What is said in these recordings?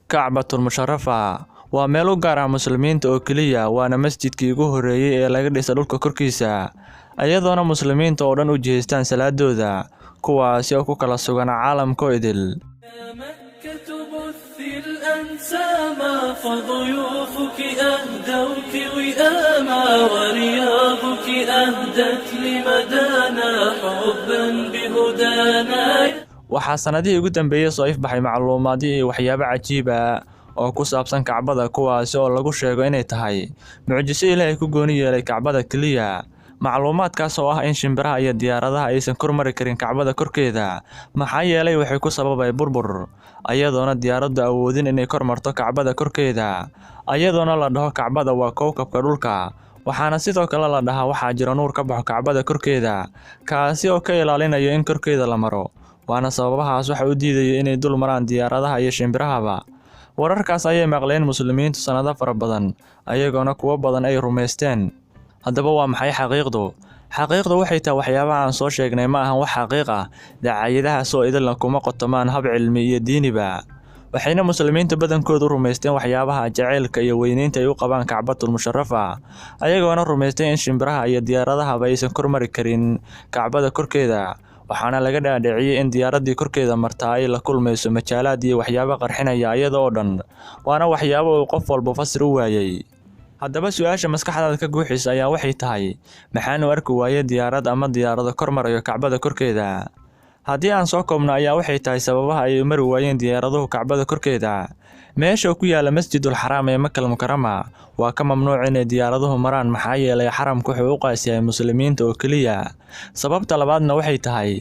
Kacbatul Musharafa waa meel u gaar ah muslimiinta oo kaliya, waana masjidkii ugu horeeyay ee laga dhisay dhulka korkiisa, ayadoona muslimiinta oo dhan u jeestaan salaadooda, kuwaasi oo ku kala sugan caalamka oo idil. فضيوفك أهدوك وئاما ورياضك أهدت لمدانا حبا بهدانا. waxaa sanadihii ugu dambeeyay soo ifbaxay macluumaadyo iyo waxyaabo cajiib ah oo ku saabsan Kacbada, kuwaasi oo lagu sheego inay tahay mucjiso Ilaahay ku gooni yeelay Kacbada kaliya. macluumaadkaas oo ah in shimbiraha iyo diyaaradaha aysan kormari karin Kacbada korkeeda maxaa yeelay waxay ku sababay burbur, ayadoona diyaaraddu awoodin inay kormarto Kacbada korkeeda, ayadoona la dhaho Kacbada waa kowkabka dhulka, waxaana sidoo kale la dhahaa waxaa jira nuur ka baxo Kacbada korkeeda kaasi oo ka ilaalinayo in korkeeda la maro, waana sababahaas waxa u diidayo inay dul maraan diyaaradaha iyo shimbirahaba. wararkaas ayay maqleen muslimiintu sanado fara badan, ayagoona kuwa badan ay rumaysteen. haddaba waa maxay xaqiiqdu? xaqiiqdu waxay tahay waxyaabaha aan soo sheegnay ma ahan wax xaqiiq ah, dacaayadahaas oo idilna kuma qotomaan hab cilmi iyo diiniba, waxayna muslimiinta badankoodu rumaysteen waxyaabaha jaceylka iyo weynaynta ay u qabaan Kacbatul Musharafa, ayagoona rumaysteen in shimbiraha iyo diyaaradahaba aysan kormari karin Kacbada korkeeda, waxaana laga dhaadhiciyay in diyaaradii korkeeda martaa ay la kulmayso majaalaad iyo waxyaabo qarxinaya iyada oo dhan, waana waxyaabo uu qof walba fasir u waayay. haddaba su'aasha maskaxdaada ka guuxaysa ayaa waxay tahay, maxaan u arki waayay diyaarad ama diyaarado kormarayo Kacbada korkeeda? haddii aan soo koobno ayaa waxay tahay sababaha ay u mari waayeen diyaaraduhu Kacbada korkeeda. meesha ku yaala Masjidul Xaraam ee Makal Mukarrama waa ka mamnuuc inay diyaaraduhu maraan maxaa yeelay xaramku wuxuu u qaasiyay muslimiinta oo kaliya. sababta labaadna waxay tahay,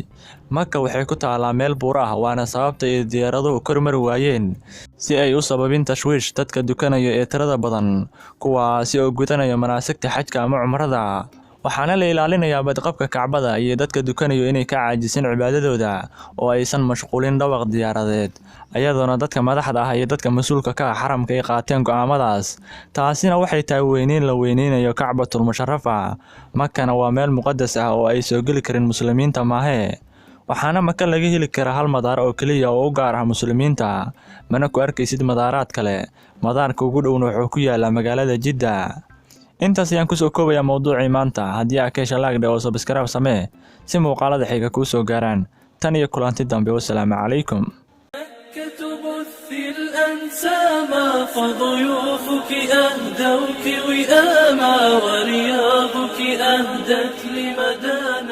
Makka waxay ku taalaa meel buur ah, waana sababta ay diyaaraduhu kormari waayeen si ay u sababin tashwiish dadka dukanaya ee tirada badan, kuwaasi oo gudanaya manaasigta xajka ama cumrada, waxaana la ilaalinayaa badqabka Kacbada iyo dadka dukanayo inay ka caajisin cibaadadooda oo aysan mashquulin dhawaq diyaaradeed, ayadoona dadka madaxda ah iyo dadka mas'uulka ka ah xaramka ay qaateen go'aamadaas. taasina waxay tahay weynayn la weynaynayo Kacbatul Musharafa. Makkana waa meel muqadas ah oo ay soo geli karin muslimiinta maahe, waxaana Makka laga heli karaa hal madaar oo kaliya oo u gaar ah muslimiinta, mana ku arkaysid madaaraad kale. madaarka ugu dhowna wuxuu ku yaalaa magaalada Jidda. intaas ayaan kusoo koobayaa mowduucii maanta. haddii aad ka hesha like oo subscribe samee si muuqaalada xiga kuu soo gaaraan. tan iyo kulanti dambe, wassalaamu calaykum. فضيوفك أهدوك وئاما ورياضك أهدت لمدانا.